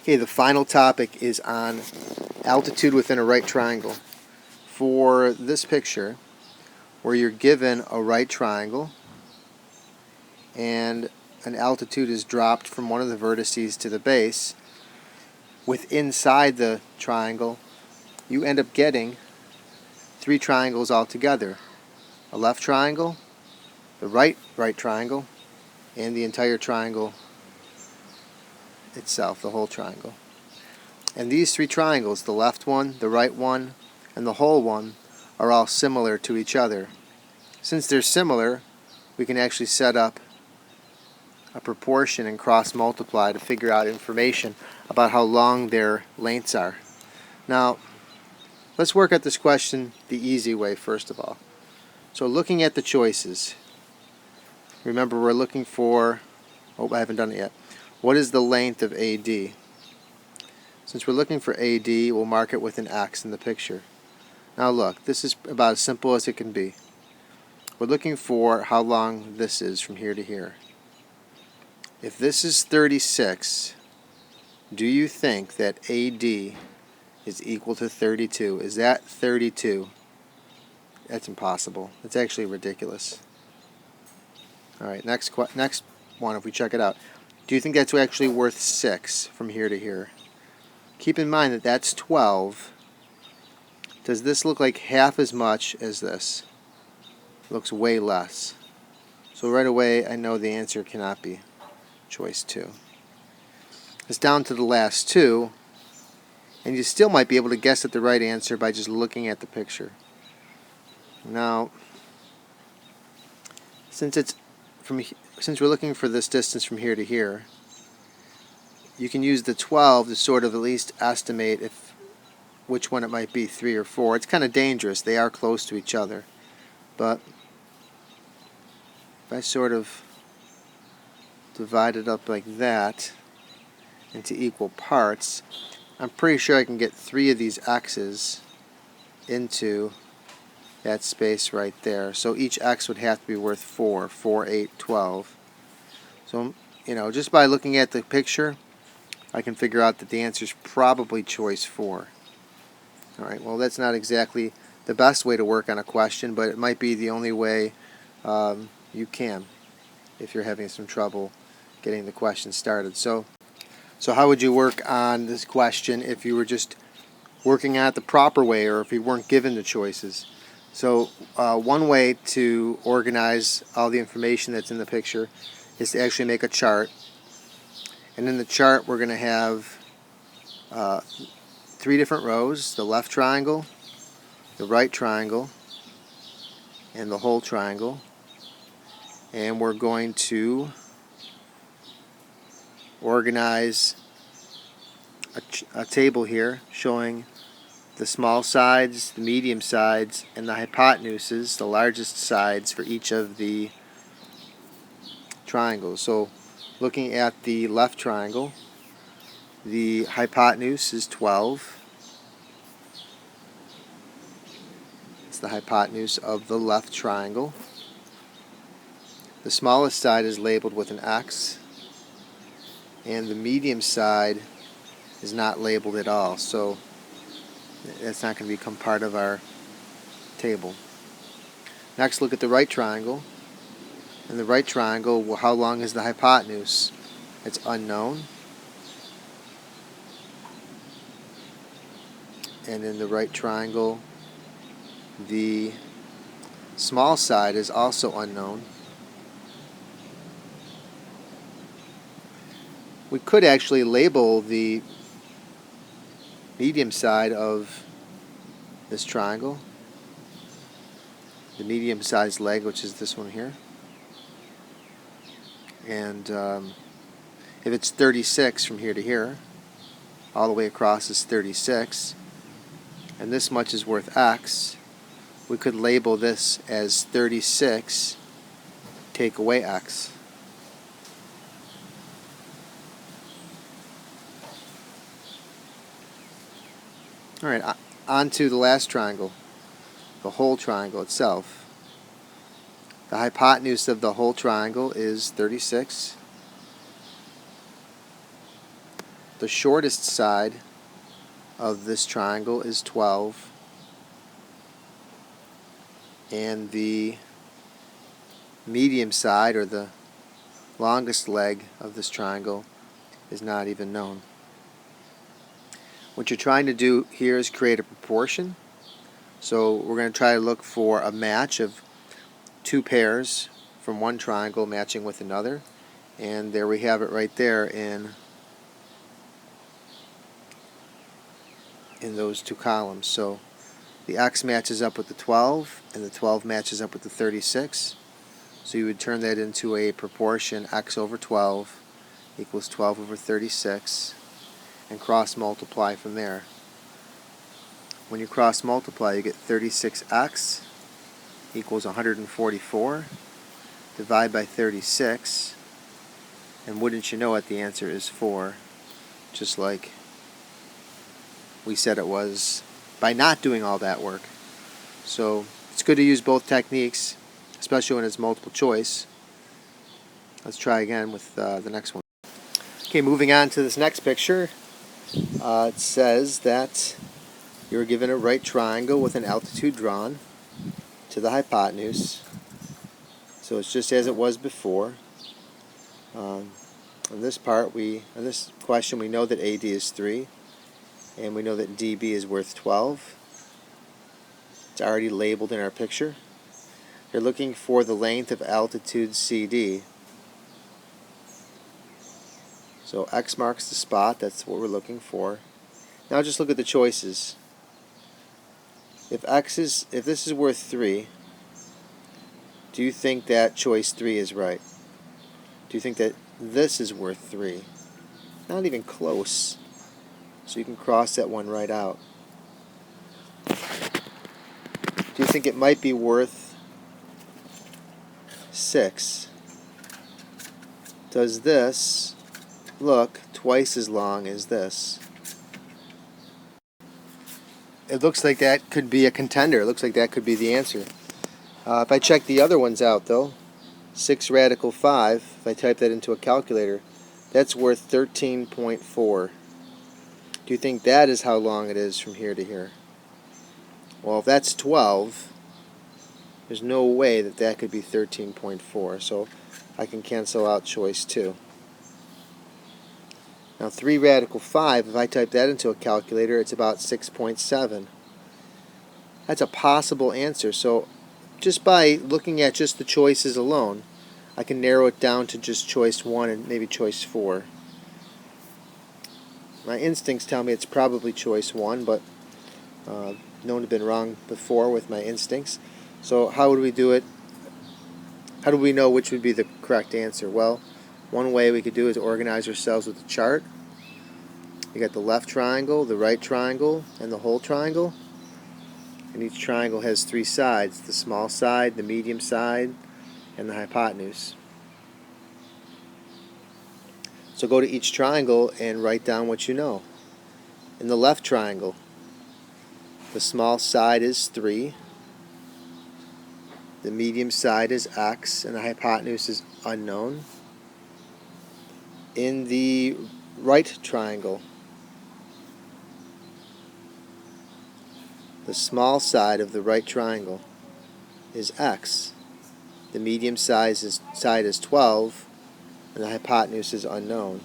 Okay, the final topic is on altitude within a right triangle. For this picture, where you're given a right triangle and an altitude is dropped from one of the vertices to the base, inside the triangle, you end up getting three triangles altogether. A left triangle, the right triangle, and the entire triangle itself, the whole triangle. And these three triangles, the left one, the right one, and the whole one, are all similar to each other. Since they're similar, we can actually set up a proportion and cross multiply to figure out information about how long their lengths are. Now, let's work at this question the easy way first of all. So looking at the choices, remember we're looking for, I haven't done it yet. What is the length of AD? Since we're looking for AD, we'll mark it with an X in the picture. Now look, this is about as simple as it can be. We're looking for how long this is from here to here. If this is 36, do you think that AD is equal to 32? Is that 32? That's impossible. It's actually ridiculous. Alright, next one, if we check it out. Do you think that's actually worth 6 from here to here? Keep in mind that that's 12. Does this look like half as much as this? It looks way less. So right away I know the answer cannot be choice 2. It's down to the last two, and you still might be able to guess at the right answer by just looking at the picture. Now, since we're looking for this distance from here to here, you can use the 12 to sort of at least estimate which one it might be, 3 or 4. It's kind of dangerous. They are close to each other. But if I sort of divide it up like that into equal parts, I'm pretty sure I can get 3 of these X's into that space right there. So each X would have to be worth 4. 4, 8, 12. So, just by looking at the picture, I can figure out that the answer is probably choice 4. Alright, well that's not exactly the best way to work on a question, but it might be the only way you can if you're having some trouble getting the question started. So how would you work on this question if you were just working at it the proper way, or if you weren't given the choices? So one way to organize all the information that's in the picture is to actually make a chart. And in the chart we're going to have 3 different rows: the left triangle, the right triangle, and the whole triangle. And we're going to organize a table here showing the small sides, the medium sides, and the hypotenuses, the largest sides for each of the triangles. So looking at the left triangle, the hypotenuse is 12. It's the hypotenuse of the left triangle. The smallest side is labeled with an X, and the medium side is not labeled at all, so that's not going to become part of our table. Next, look at the right triangle. In the right triangle, well, how long is the hypotenuse? It's unknown. And in the right triangle, the small side is also unknown. We could actually label the medium side of this triangle, the medium sized leg, which is this one here. And if it's 36 from here to here, all the way across is 36, and this much is worth X, we could label this as 36 take away X. Alright, on to the last triangle, the whole triangle itself. The hypotenuse of the whole triangle is 36. the shortest side of this triangle is 12, and the medium side, or the longest leg of this triangle, is not even known. What you're trying to do here is create a proportion. So we're going to try to look for a match of two pairs from one triangle matching with another, and there we have it right there in those two columns. So the x matches up with the 12, and the 12 matches up with the 36. So you would turn that into a proportion: x over 12 equals 12 over 36, and cross multiply from there. When you cross multiply, you get 36x equals 144. Divide by 36, and wouldn't you know it, the answer is 4, just like we said it was by not doing all that work. So it's good to use both techniques, especially when it's multiple choice. Let's try again with the next one. Okay, moving on to this next picture. It says that you were given a right triangle with an altitude drawn to the hypotenuse. So it's just as it was before. In this question, we know that AD is 3, and we know that DB is worth 12. It's already labeled in our picture. They're looking for the length of altitude CD. So X marks the spot. That's what we're looking for. Now just look at the choices. If this is worth 3, do you think that choice 3 is right? Do you think that this is worth 3? Not even close. So you can cross that one right out. Do you think it might be worth 6? Does this look twice as long as this? It looks like that could be a contender. It looks like that could be the answer. If I check the other ones out, though, 6 radical 5, if I type that into a calculator, that's worth 13.4. Do you think that is how long it is from here to here? Well, if that's 12, there's no way that that could be 13.4, so I can cancel out choice 2. Now 3 radical 5, if I type that into a calculator, it's about 6.7. That's a possible answer. So just by looking at just the choices alone, I can narrow it down to just choice 1 and maybe choice 4. My instincts tell me it's probably choice 1, but known to have been wrong before with my instincts. So how would we do it? How do we know which would be the correct answer? Well, one way we could do is organize ourselves with a chart. You got the left triangle, the right triangle, and the whole triangle. And each triangle has 3 sides: the small side, the medium side, and the hypotenuse. So go to each triangle and write down what you know. In the left triangle, the small side is 3, the medium side is x, and the hypotenuse is unknown. In the right triangle, the small side of the right triangle is x, the medium side is 12, and the hypotenuse is unknown.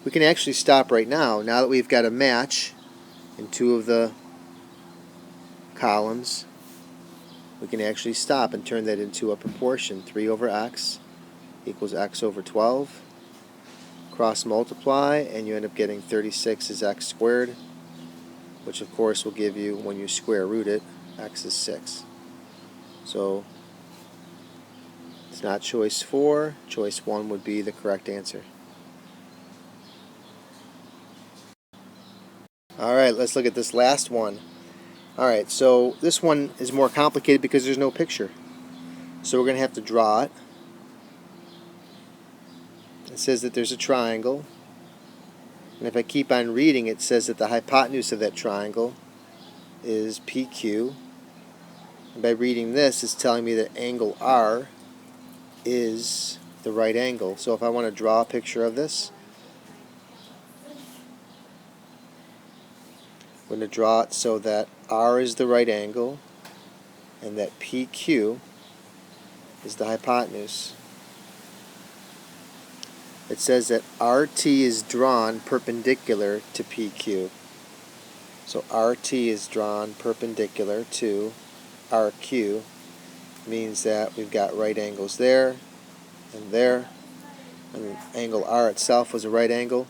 We can actually stop right now that we've got a match in 2 of the columns. We can actually stop and turn that into a proportion. 3 over x equals x over 12. Cross multiply, and you end up getting 36 is x squared, which of course will give you, when you square root it, x is 6. So it's not choice 4. Choice 1 would be the correct answer. Alright, let's look at this last one. Alright, so this one is more complicated because there's no picture. So we're going to have to draw it. It says that there's a triangle. And if I keep on reading, it says that the hypotenuse of that triangle is PQ. And by reading this, it's telling me that angle R is the right angle. So if I want to draw a picture of this, I'm going to draw it so that R is the right angle and that PQ is the hypotenuse. It says that RT is drawn perpendicular to PQ. So RT is drawn perpendicular to RQ, means that we've got right angles there, and the angle R itself was a right angle.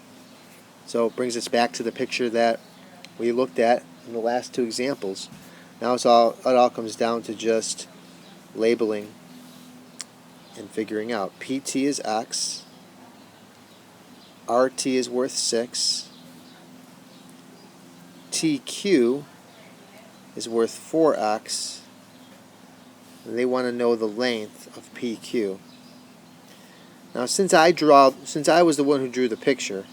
So it brings us back to the picture that we looked at in the last two examples. Now it all comes down to just labeling and figuring out. PT is X, RT is worth 6, TQ is worth 4X, and they want to know the length of PQ. Now since I was the one who drew the picture,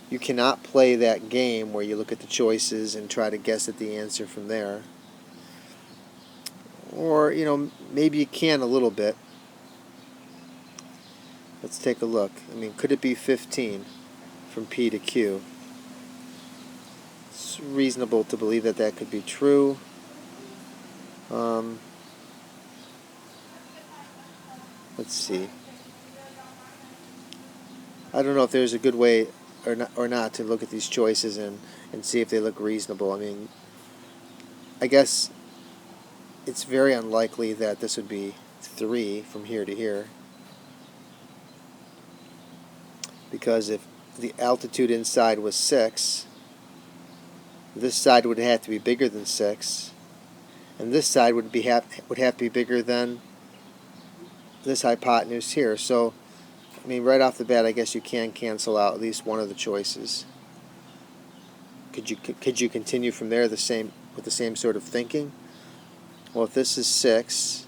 you cannot play that game where you look at the choices and try to guess at the answer from there. Or, maybe you can a little bit. Let's take a look. Could it be 15 from P to Q? It's reasonable to believe that that could be true. Let's see. I don't know if there's a good way or not to look at these choices and see if they look reasonable. I guess it's very unlikely that this would be 3 from here to here, because if the altitude inside was 6, this side would have to be bigger than 6, and this side would have to be bigger than this hypotenuse here. So right off the bat, I guess you can cancel out at least one of the choices. Could you continue from there with the same sort of thinking? Well, if this is 6,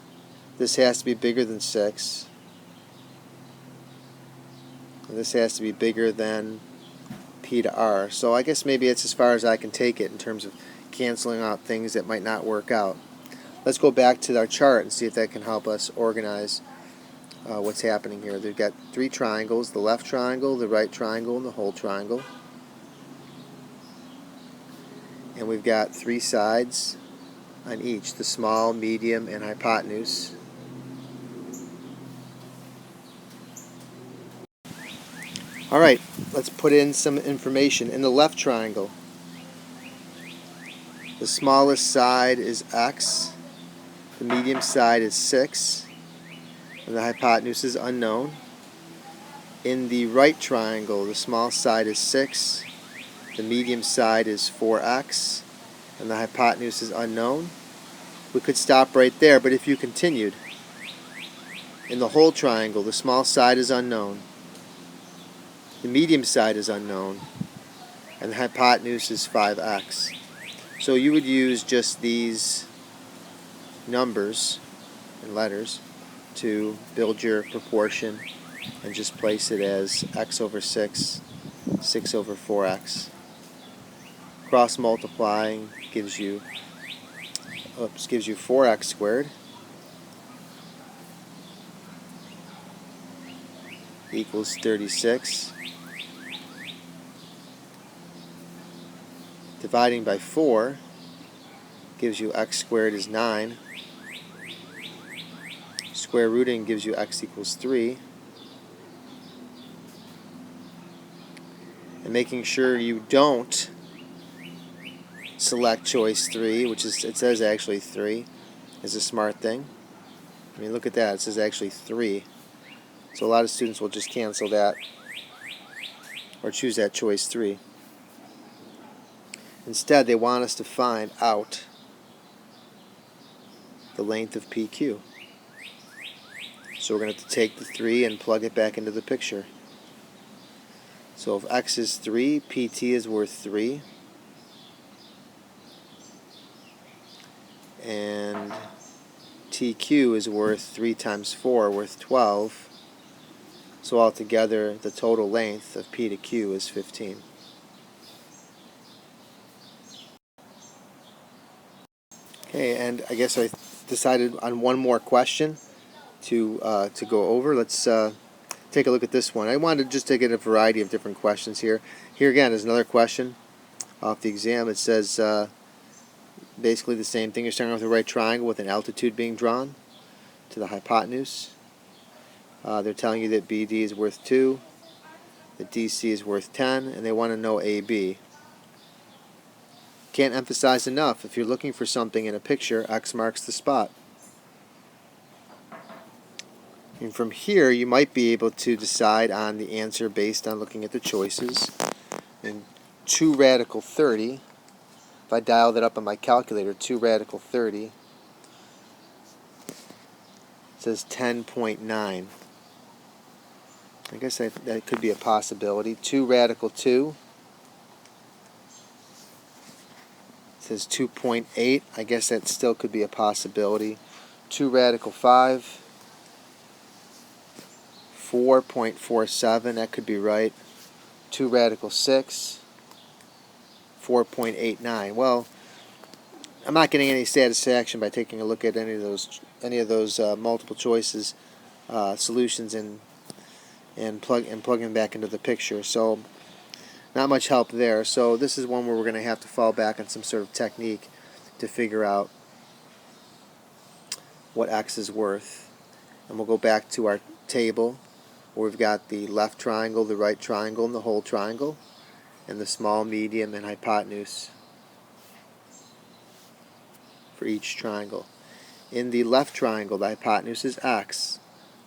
this has to be bigger than 6, and this has to be bigger than P to R. So I guess maybe it's as far as I can take it in terms of canceling out things that might not work out. Let's go back to our chart and see if that can help us organize what's happening here. They've got 3 triangles: the left triangle, the right triangle, and the whole triangle. And we've got 3 sides on each: the small, medium, and hypotenuse. Alright, let's put in some information. In the left triangle, the smallest side is X, the medium side is 6, and the hypotenuse is unknown. In the right triangle, the small side is 6, the medium side is 4X, and the hypotenuse is unknown. We could stop right there, but if you continued, in the whole triangle, the small side is unknown, the medium side is unknown, and the hypotenuse is 5X. So you would use just these numbers and letters to build your proportion and just place it as X over 6, 6 over 4X. Cross multiplying gives you 4X squared equals 36. Dividing by 4 gives you X squared is 9. Square rooting gives you X equals 3. And making sure you don't select choice 3, which is, it says actually 3, is a smart thing. Look at that, it says actually 3. So a lot of students will just cancel that or choose that choice 3. Instead, they want us to find out the length of PQ. So we're going to have to take the 3 and plug it back into the picture. So if X is 3, PT is worth 3. And TQ is worth 3 times 4, worth 12. So altogether, the total length of P to Q is 15. Okay, and I guess I decided on one more question to go over. Let's take a look at this one. I wanted just to get a variety of different questions here. Here again is another question off the exam. It says basically the same thing. You're starting with a right triangle with an altitude being drawn to the hypotenuse. They're telling you that BD is worth 2, that DC is worth 10, and they want to know AB. Can't emphasize enough, if you're looking for something in a picture, X marks the spot. And from here, you might be able to decide on the answer based on looking at the choices. And 2 radical 30, if I dial that up on my calculator, 2 radical 30 says 10.9. I guess that could be a possibility. 2 radical 2 says 2.8. I guess that still could be a possibility. 2 radical 5, 4.47. That could be right. 2 radical 6, 4.89. Well, I'm not getting any satisfaction by taking a look at any of those multiple choices solutions and plugging them back into the picture. So not much help there. So this is one where we're going to have to fall back on some sort of technique to figure out what X is worth. And we'll go back to our table where we've got the left triangle, the right triangle, and the whole triangle, and the small, medium, and hypotenuse for each triangle. In the left triangle, the hypotenuse is X.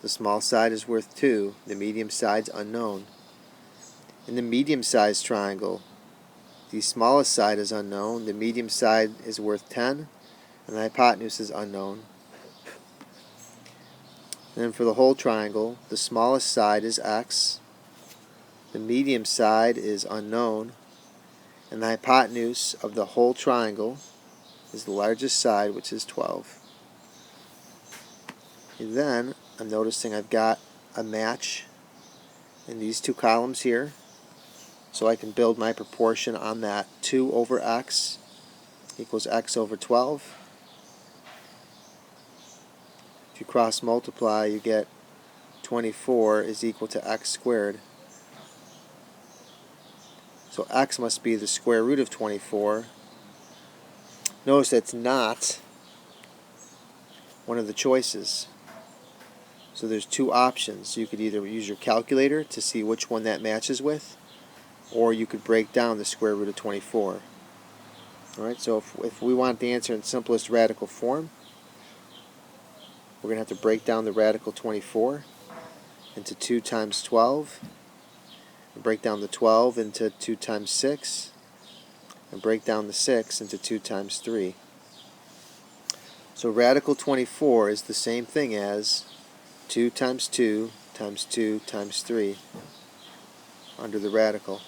The small side is worth 2. The medium side's unknown. In the medium-sized triangle, the smallest side is unknown. The medium side is worth 10, and the hypotenuse is unknown. And then for the whole triangle, the smallest side is X. The medium side is unknown, and the hypotenuse of the whole triangle is the largest side, which is 12. And then I'm noticing I've got a match in these 2 columns here, so I can build my proportion on that. 2 over X equals X over 12. If you cross multiply, you get 24 is equal to X squared. So X must be the square root of 24. Notice that's not one of the choices. So there's 2 options. You could either use your calculator to see which one that matches with, or you could break down the square root of 24. Alright, so if we want the answer in simplest radical form, we're going to have to break down the radical 24 into 2 times 12, and break down the 12 into 2 times 6, and break down the 6 into 2 times 3. So radical 24 is the same thing as 2 times 2 times 2 times 3 under the radical.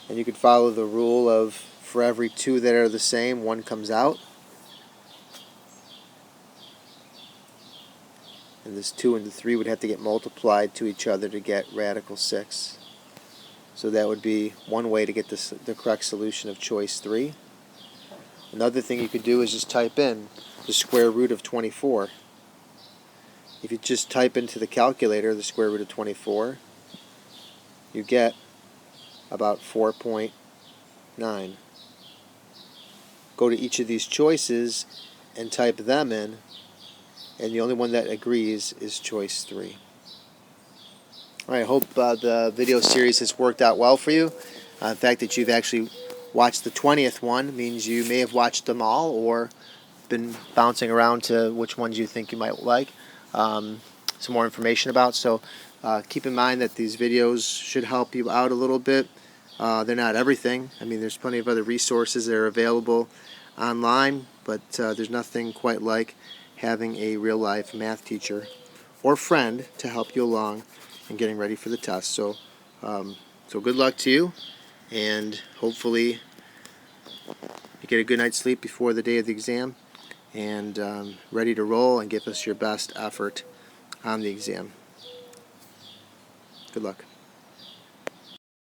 And you could follow the rule of for every 2 that are the same, 1 comes out. And this 2 and the 3 would have to get multiplied to each other to get radical 6. So that would be one way to get the correct solution of choice 3. Another thing you could do is just type in the square root of 24. If you just type into the calculator the square root of 24, you get about 4.9. Go to each of these choices and type them in, and the only one that agrees is choice 3. Alright, I hope the video series has worked out well for you. The fact that you've actually watched the 20th one means you may have watched them all or been bouncing around to which ones you think you might like some more information about. So keep in mind that these videos should help you out a little bit. They're not everything. I mean, there's plenty of other resources that are available online, but there's nothing quite like having a real-life math teacher or friend to help you along in getting ready for the test. So good luck to you, and hopefully you get a good night's sleep before the day of the exam, and ready to roll and give us your best effort on the exam. Good luck.